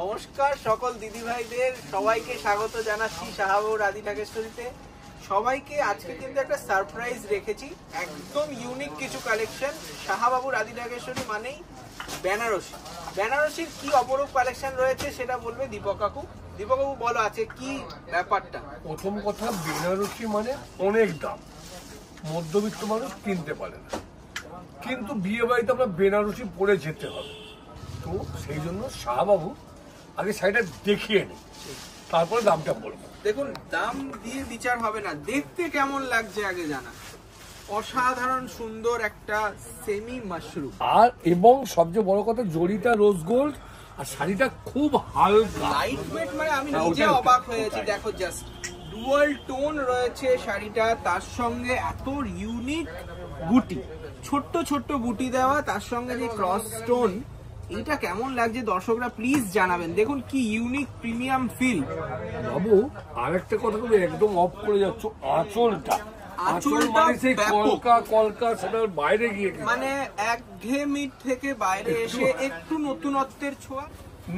নমস্কার সকল দিদি ভাইদের সবাইকে স্বাগত জানাচ্ছি শাহাবাবু রাধি ঢাকেশ্বরীতে। সবাইকে আজকে কিন্তু একটা সারপ্রাইজ রেখেছি, একদম ইউনিক কিছু কালেকশন। শাহাবাবু রাধি ঢাকেশ্বরী মানেই বেনারসি। বেনারসির কি অপরূপ কালেকশন রয়েছে সেটা বলবে দীপক কাকু। দীপক কাকু বলো আছে কি ব্যাপারটা। প্রথম কথা, বেনারসি মানে অনেক দাম, মধ্যবিত্ত মানুষ কিনতে পারে না, কিন্তু বিয়ে বাড়িতে আমরা বেনারসি পরে যেতে হবে। তো সেই জন্য শাহবাবু আগে শাড়িটা দেখিয়ে নিই, তারপরে দামটা বলবো। দেখুন, দাম দিয়ে বিচার হবে না, দেখতে কেমন লাগছে আগে জানা। অসাধারণ সুন্দর একটা সেমি মাশরুম, আর এবং সবচেয়ে বড় কথা জড়িটা রোজ গোল্ড, আর শাড়িটা খুব হালকা লাইট ওয়েট, মানে আমি নিজে অবাক হয়েছি। দেখো জাস্ট ডুয়াল টোন রয়েছে শাড়িটা, তার সঙ্গে এত ইউনিক বুটি, ছোট্ট ছোট্ট বুটি দেওয়া, তার সঙ্গে যে ক্রস স্টোন, এটা কেমন লাগছে দর্শকরা প্লিজ জানাবেন। দেখুন কি ইউনিক প্রিমিয়াম ফিল। বাবু আরেকটা কথা তুমি একদম অফ করে যাচ্ছ, আঁচলটা মানে সেই কলকা সেটার বাইরে গিয়ে মানে একঘেয়েমি থেকে বাইরে এসে একটু নতুনত্বের ছোঁয়া।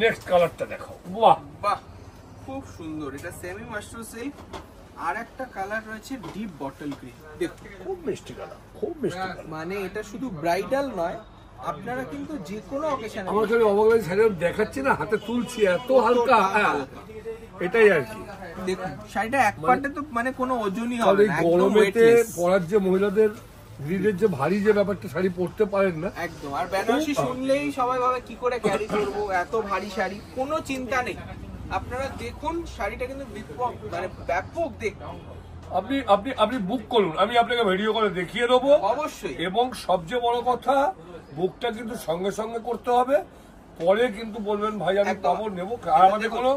নেক্সট কালারটা দেখো, বাহ বাহ খুব সুন্দর। এটা সেমি মাশরুম সিল্ক, আর একটা কালার রয়েছে ডিপ বটল গ্রিন। দেখুন খুব মিষ্টি কালার, খুব মিষ্টি কালার। মানে এটা শুধু ব্রাইডাল নয়, আপনারা কিন্তু যে কোনো অকেশনে। আমার কাছে অবাক লাগে, শাড়ি দেখাচ্ছি না, হাতে তুলছি, এত হালকা। হ্যাঁ, এটাই আর কি। দেখুন শাড়িটা এক পার্টে তো মানে কোনো ওজনই হবে না, গরমেতে পরার যে মহিলাদের গ্রিডের যে ভারী যে ব্যাপারটা, শাড়ি পরতে পারেন না একদম। আর বেনারসি শুনলেই সবাই ভাবে কি করে ক্যারি করব এত ভারী শাড়ি, কোনো চিন্তা নেই। আপনারা দেখুন শাড়িটা কিন্তু মানে ব্যাপক দেখুন। আপনি আপনি আপনি বুক করুন, আমি আপনাকে ভিডিও করে দেখিয়ে দেবো অবশ্যই। এবং সবচেয়ে বড় কথা, বুকটা কিন্তু সঙ্গে সঙ্গে করতে হবে, পরে কিন্তু বলবেন ভাই আমি পাবো নেবো। আর আমাদের কোনো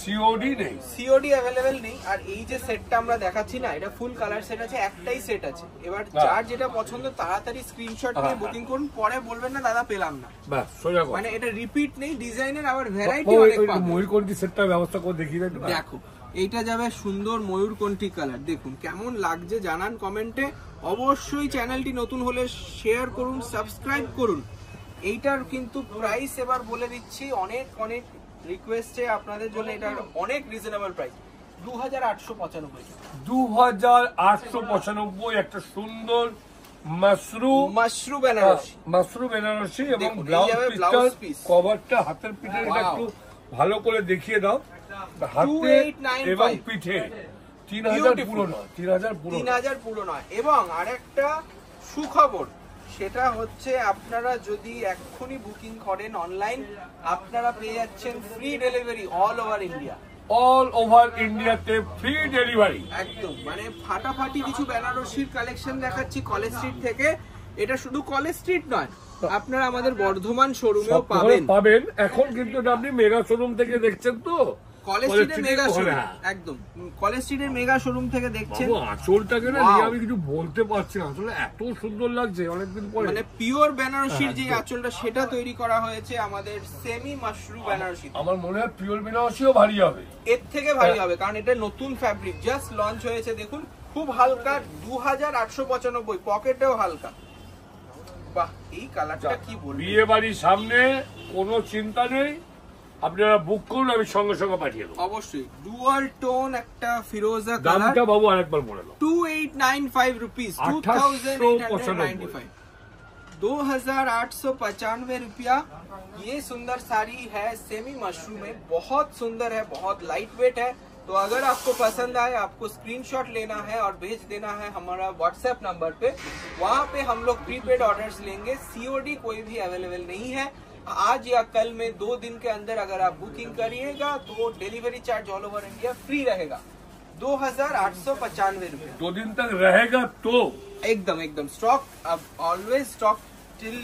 সিওডি নেই, সিওডি অ্যাভেলেবেল নেই। আর এই যে সেটটা আমরা দেখাচ্ছি না, এটা ফুল কালার সেট আছে, একটাই সেট আছে। এবার যার যেটা পছন্দ তাড়াতাড়ি স্ক্রিনশট নিয়ে বুকিং করুন, পরে বলবেন না দাদা পেলাম না। বাস সোজা কথা। মানে এটা রিপিট নেই, ডিজাইনের আবার ভ্যারাইটি অনেক পাবেন। ময়ূরকণ্ঠী সেটটা ব্যবস্থা করে দেখিয়ে দেন। দেখো এইটা যাবে সুন্দর ময়ূরকণ্ঠী কালার। দেখুন কেমন লাগছে জানান কমেন্টে। অবশ্যই চ্যানেলটি নতুন হলে শেয়ার করুন, সাবস্ক্রাইব করুন। এইটার কিন্তু প্রাইস এবার বলে দিচ্ছি, অনেক অনেক রিকোয়েস্টে আপনাদের জন্য এটার অনেক রিজনেবল প্রাইস 2895। 2895 একটা সুন্দর মাশরু বেনারসি এবং ব্লাউজ পিস কভারটা হাতের পিঠে একটু ভালো করে দেখিয়ে দাও। হাতে এবং পিঠে 3000 পুরো নয়, 3000 পুরো নয়। এবং আরেকটা সুখবর, সেটা হচ্ছে আপনারা যদি এক্ষুনি বুকিং করেন অনলাইন, আপনারা পেয়ে যাচ্ছেন free delivery all over India. All over ইন্ডিয়াতে ফ্রি ডেলিভারি। একদম মানে ফাটাফাটি কিছু বেনারসির কালেকশন দেখাচ্ছি কলেজ স্ট্রিট থেকে। এটা শুধু কলেজ স্ট্রিট নয়, আপনারা আমাদের বর্ধমান শোরুমেও পাবেন। এখন কিন্তু আপনি মেগা শোরুম থেকে দেখছেন, তো কলেজ স্ট্রিটের মেগা শোরুম, একদম কলেজ স্ট্রিটের মেগা শোরুম থেকে দেখছেন। আঁচলটাকে না আমি কিছু বলতে পারছি না, আসলে এত সুন্দর লাগছে অনেকদিন পরে। মানে পিওর বেনারসির যে আঁচলটা সেটা তৈরি করা হয়েছে আমাদের সেমি মাশরুম বেনারসি। আমার মনে হয় পিওর বেনারসিও ভারী হবে, এর থেকে ভারী হবে, কারণ এটা নতুন ফ্যাব্রিক, জাস্ট লঞ্চ হয়েছে। দেখুন খুব হালকা, 2895, পকেটেও হালকা। বাহ এই কালারটা কি বলবো। বিয়ে বাড়ির সামনে কোনো চিন্তা নেই, আপনারা বুক করুন, আমি সঙ্গে সঙ্গে পাঠিয়ে দেবো। অবশ্যই ডুয়াল টোন একটা ফিরোজা কালার। দামটা বাবু আরেকবার বলে দাও। 2895 रुपीस, 2895, 2895 रुपया। ये सुंदर साड़ी है सेमी मशरूम में, बहुत सुंदर है, बहुत लाइट वेट है। तो अगर आपको पसंद आए, आपको स्क्रीनशॉट लेना है और भेज देना है हमारा व्हाट्सएप नंबर पे। वहाँ पे हम लोग प्रीपेड ऑर्डर्स लेंगे, सीओडी कोई भी अवेलेबल नहीं है। आज या कल में 2 दिन के अंदर अगर आप बुकिंग करिएगा तो delivery charge all over India free रहेगा। 2895 रुपये। 2 दिन तक रहेगा तो एकदम एकदम स्टॉक, अब always stock till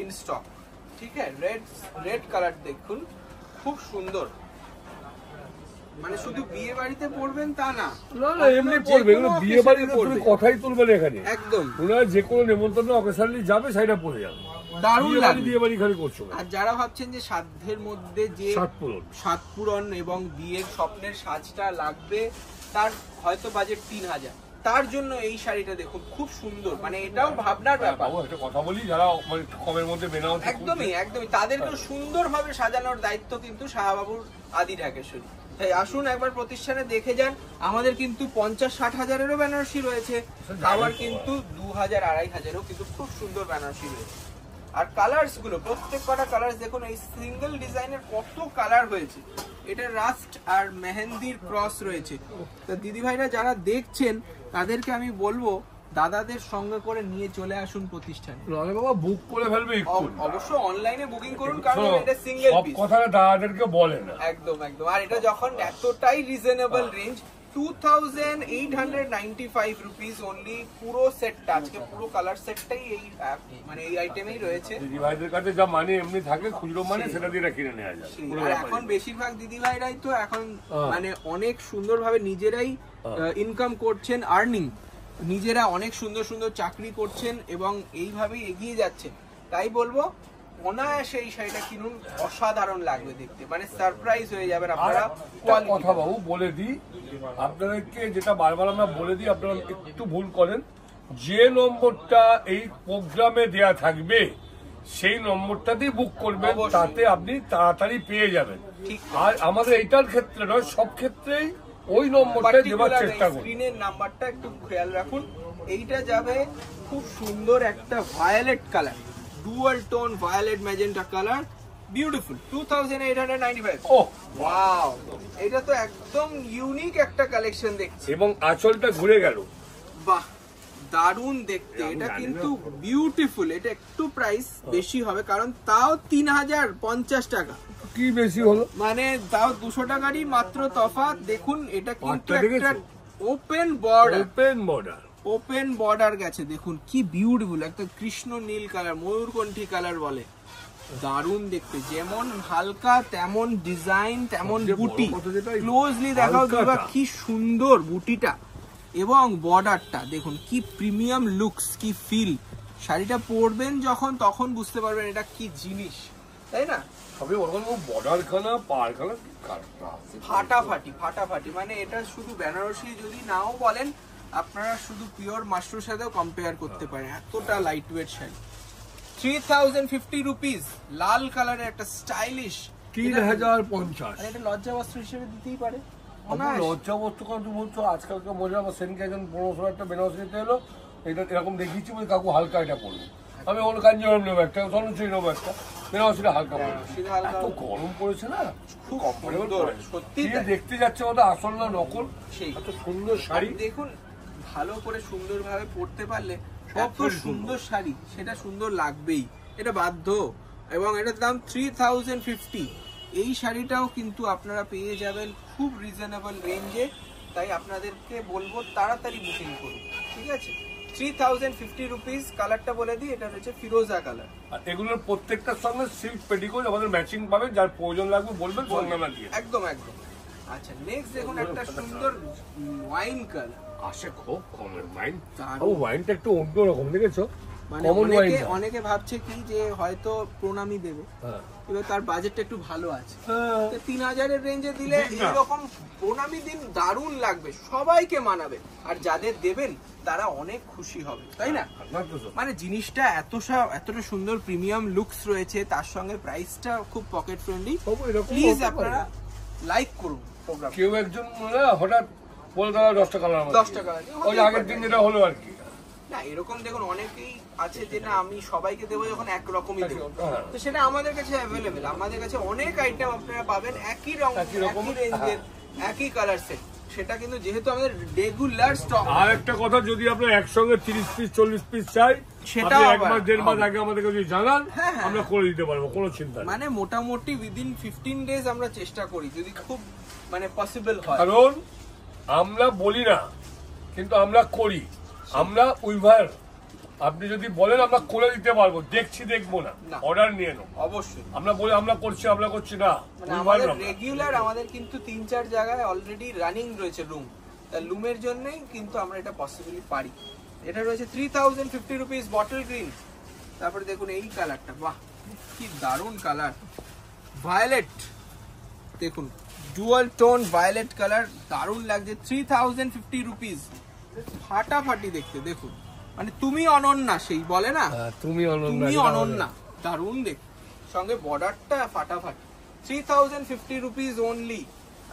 in stock. ठीक है, रेड কালার দেখুন খুব সুন্দর। মানে শুধু বিয়ে বাড়িতে পড়বেন তা না, না এমনি পড়বে, বিয়ে বাড়িতে তুমি কথাই তুলবেন এখানে। একদম ওরা যে কোনো নেমন্তন্ন অকেশনালি যাবে সেটা পড়ে যাবে, দারুণ লাগবে। বিয়ে বাড়ি খালি করছো। আর যারা ভাবছেন যে সাধ্যের মধ্যে যে সাত পূরণ এবং বিয়ের স্বপ্নের সাজটা লাগবে, তার হয়তো বাজেট 3000, তার জন্য এই শাড়িটা দেখুন খুব সুন্দর, মানে এটাও ভাবনার ব্যাপার। একটা কথা বলি, যারা কমের মধ্যে বেনাও একদমই তাদেরকে সুন্দরভাবে সাজানোর দায়িত্ব কিন্তু শাহবাবুর আদি ঢাকেশ্বরী। তাই আসুন একবার প্রতিষ্ঠানে দেখে যান। আমাদের কিন্তু 50-60 হাজারেরও বেনারসি রয়েছে, আবার কিন্তু 2000-2500-এরও কিন্তু খুব সুন্দর বেনারসি রয়েছে। আর কালার্স গুলো, প্রত্যেক কটা কালার্স দেখুন, এই সিঙ্গেল ডিজাইনের কত কালার হয়েছে। এটা রাস্ট আর মেহেন্দির ক্রস রয়েছে। তো দিদি ভাইরা যারা দেখছেন তাদেরকে আমি বলবো দাদাদের সঙ্গে করে নিয়ে চলে আসুন প্রতিষ্ঠানে। বাবা বুক করে ফেলবে, অবশ্য অনলাইনে বুকিং করুন, কারণ এটা সিঙ্গেল পিস। কথাটা দাদাদেরকে বলে না। একদম। আর এটা যখন এতটাই রিজনেবল রেঞ্জ, 2895 রুপিস অনলি পুরো সেটটা। আজকে পুরো কালার সেটটাই এই মানে এই আইটেমেই রয়েছে। দিদি ভাইদের কাছে যা মানে এমনি থাকে খুচরো মানে, সেটা দিয়ে কিনে নেওয়া যায়। আর এখন বেশিরভাগ দিদি ভাইরাই তো এখন মানে অনেক সুন্দরভাবে নিজেরাই ইনকাম করছেন, আর্নিং, নিজেরা অনেক সুন্দর সুন্দর চাকরি করছেন এবং এইভাবেই এগিয়ে যাচ্ছেন। তাই বলবো অনায়াসে এই শাড়িটা কিনুন, অসাধারণ লাগবে দেখতে, মানে সারপ্রাইজ হয়ে যাবেন আপনারা। কথা বাবু বলে দিই আপনাদেরকে, যেটা বারবার আমরা বলে দিই, আপনারা একটু ভুল করেন। যে নম্বরটা এই প্রোগ্রামে দেয়া থাকবে সেই নম্বরটাতেই বুক করবেন, তাতে আপনি তাড়াতাড়ি পেয়ে যাবেন। আর আমাদের এইটার ক্ষেত্রে নয়, সব ক্ষেত্রেই ওই নম্বরটা দেওয়ার চেষ্টা করুন। স্ক্রিনের নাম্বারটা একটু খেয়াল রাখুন। এইটা যাবে খুব সুন্দর একটা violet colour, dual tone violet magenta colour, beautiful, 2895। Oh wow, এটা তো একদম ইউনিক একটা কালেকশন দেখছি। এবং আঁচলটা ঘুরে গেল, বাহ দারুণ দেখতে। এটা কিন্তু বিউটিফুল। এটা একটু প্রাইস বেশি হবে, কারণ তাও 3050 টাকা। কি বেশি হলো, মানে তাও 200 টাকারই মাত্র তফাৎ। দেখুন এটা কিন্তু একটা ওপেন বর্ডার গেছে, দেখুন কি বিউটিফুল, একটা কৃষ্ণ নীল কালার, ময়ূরকণ্ঠী কালার বলে, দারুণ দেখতে। যেমন হালকা তেমন ডিজাইন তেমন বুটি। ক্লোজলি দেখাও দিবা, কি সুন্দর বুটিটা এবং বর্ডারটা দেখুন, কি প্রিমিয়াম লুকস, কি ফিল। শাড়িটা পরবেন যখন তখন বুঝতে পারবেন এটা কি জিনিস, তাই না? ফাটাফাটি, মানে এটা শুধু বেনারসি যদি নাও বলেন, আপনারা শুধু পিওর মাশরুর সাথেও কম্পেয়ার করতে পারেন, এতটা লাইট ওয়েট শাড়ি। 3050 রুপিস, লাল কালারের একটা স্টাইলিশ 3050। এটা লজ্জা বস্ত্র হিসেবে দিতেই পারে। লজ্জা বস্ত্র কারণ তুমি বলছো আজকালকার মজা। আমার সেদিনকে একজন 1500 একটা বেনারসি নিতে এলো, এটা এরকম দেখিয়েছি বলে কাকু হালকা এটা পড়বে। আমি ওর কাঞ্জিরম নেবো একটা, সনসই নেবো একটা, বেনারসিটা হালকা পড়বে। এত গরম পড়েছে না, খুব কমফোর্টেবল। সত্যি দেখতে যাচ্ছে ওটা আসল না নকল, সেই এত সুন্দর শাড়ি। দেখুন ভালো করে সুন্দরভাবে পরতে পারলে এত সুন্দর শাড়ি, সেটা সুন্দর লাগবেই, এটা বাধ্য। এবং এটার দাম 3050। এই শাড়িটাও কিন্তু আপনারা পেয়ে যাবেন খুব রিজনেবল রেঞ্জে। তাই আপনাদেরকে বলবো তাড়াতাড়ি বুকিং করুন, ঠিক আছে? 3050 রুপিস। কালারটা বলে দিই, এটা হচ্ছে ফিরোজা কালার। আর এগুলোর প্রত্যেকটার সঙ্গে সিল্ক পেটিকোট আমাদের ম্যাচিং পাবে, যার প্রয়োজন লাগবে বলবেন, সঙ্গে দিয়ে একদম। আচ্ছা নেক্সট দেখুন একটা সুন্দর ওয়াইন কালার। আসে খুব কমের ওয়াইন, ওয়াইনটা একটু অন্যরকম দেখেছো। মানে অনেকে ভাবছে কি যে হয়তো প্রণামী দেবে, এবার তার বাজেটটা একটু ভালো আছে, 3000-এর রেঞ্জে দিলে এরকম প্রণামী দিন, দারুণ লাগবে, সবাইকে মানাবে। আর যাদের দেবেন তারা অনেক খুশি হবে, তাই না? মানে জিনিসটা এতটা সুন্দর প্রিমিয়াম লুকস রয়েছে, তার সঙ্গে প্রাইসটা খুব পকেট ফ্রেন্ডলি। প্লিজ আপনারা লাইক করুন প্রোগ্রাম। কেউ একজন হঠাৎ বলে দাও 10 টাকা, 10 টাকা ওই আগের দিন যেটা হলো আর কি। না এরকম দেখুন অনেকেই আছে যে না আমি সবাইকে দেবো যখন একরকমই দেবো, তো সেটা আমাদের কাছে অ্যাভেলেবেল। আমাদের কাছে অনেক আইটেম আপনারা পাবেন একই রকম, একই রেঞ্জের, একই কালার সেট। সেটা কিন্তু যেহেতু আমাদের রেগুলার স্টক। আর একটা কথা, যদি আপনারা একসঙ্গে 30 পিস 40 পিস চাই, সেটা এক মাস 1.5 মাস আগে আমাদেরকে যদি জানান, আমরা করে দিতে পারবো, কোনো চিন্তা নেই। মানে মোটামুটি উইদিন 15 ডেজ আমরা চেষ্টা করি, যদি খুব মানে পসিবল হয়। কারণ আমরা বলি না, কিন্তু আমরা করি, আমরা উইভার। আপনি যদি বলেন আমরা করে দিতে পারবো, দেখবো না, অর্ডার নিয়ে নেব অবশ্যই। আমরা বলি আমরা করছি না, আমাদের রেগুলার আমাদের কিন্তু 3-4 জায়গায় অলরেডি রানিং রয়েছে রুম, তার রুমের জন্যই কিন্তু আমরা এটা পসিবলি পারি। এটা রয়েছে 3050 রুপিস, বটল গ্রিন। তারপরে দেখুন এই কালারটা, বাহ কি দারুণ কালার, ভায়োলেট। দেখুন ডুয়াল টোন ভায়োলেট কালার, দারুণ লাগছে। 3050 রুপিস। ফাটাফাটি দেখতে, দেখুন মানে তুমি অনন্যা, সেই বলে না তুমি অনন্যা, দারুণ দেখতে, সঙ্গে বর্ডারটা ফাটাফাটি। 3050 রুপিস অনলি।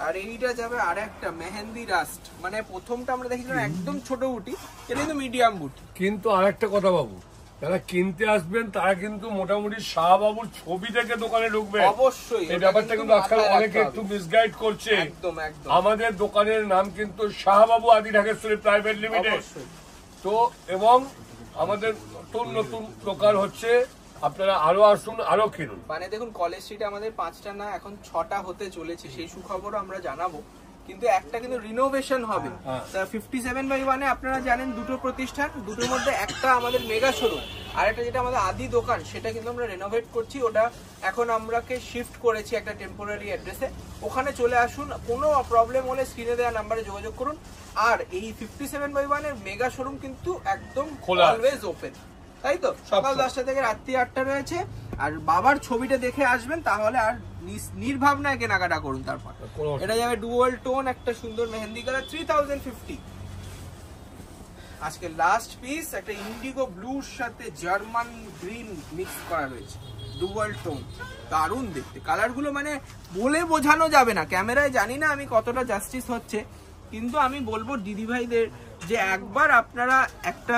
আর এইটা যাবে আর একটা মেহেন্দি রাস্ট, মানে প্রথমটা আমরা দেখেছিলাম একদম ছোট বুটি, এটা কিন্তু মিডিয়াম বুটি। কিন্তু আরেকটা কথা বাবু, যারা কিনতে আসবেন তারা কিন্তু মোটামুটি শাহবাবুর ছবি দেখে দোকানে ঢুকবে অবশ্যই। এই ব্যাপারটা কিন্তু আজকাল অনেকে একটু মিসগাইড করছে। একদম একদম। আমাদের দোকানের নাম কিন্তু শাহবাবু আদি ঢাকেশ্বরী প্রাইভেট লিমিটেড। তো এবং আমাদের নতুন নতুন দোকান হচ্ছে, আপনারা আরো আসুন, আরো কিনুন। মানে দেখুন কলেজ স্ট্রিটে আমাদের 5টা না এখন 6টা হতে চলেছে, সেই সুখবরও আমরা জানাবো, কিন্তু একটা কিন্তু রিনোভেশন হবে। 57/1 আপনারা জানেন দুটো প্রতিষ্ঠান, দুটোর মধ্যে একটা আমাদের মেগা শোরুম, আর একটা যেটা আমাদের আদি দোকান, সেটা কিন্তু আমরা রেনোভেট করছি। ওটা এখন আমরাকে শিফট করেছি একটা টেম্পোরারি অ্যাড্রেসে, ওখানে চলে আসুন। কোনো প্রবলেম হলে স্ক্রিনে দেওয়া নাম্বারে যোগাযোগ করুন। আর এই 57/1 এর মেগা শোরুম কিন্তু একদম অলওয়েজ ওপেন, তাই তো? সকাল 10টা থেকে রাত্রি 8টা রয়েছে। আর বাবার ছবিটা দেখে আসবেন, তাহলে আর নির্ভাবনায় কেনাকাটা করুন। তারপর এটা যাবে ডুয়াল টোন, একটা সুন্দর মেহেন্দি কালার, 3050। আজকে লাস্ট পিস, একটা ইন্ডিগো ব্লুর সাথে জার্মান গ্রিন মিক্স করা রয়েছে, ডুয়াল টোন, দারুণ দেখতে। কালারগুলো মানে বলে বোঝানো যাবে না, ক্যামেরায় জানি না আমি কতটা জাস্টিস হচ্ছে, কিন্তু আমি বলবো দিদিভাইদের যে একবার আপনারা একটা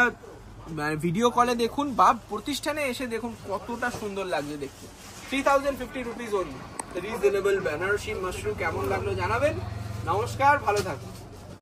ভিডিও কলে দেখুন বা প্রতিষ্ঠানে এসে দেখুন কতটা সুন্দর লাগছে দেখতে। 3050 rupees only. Reasonable Banarasi mushroom কেমন লাগলো জানাবেন। নমস্কার, ভালো থাকুন।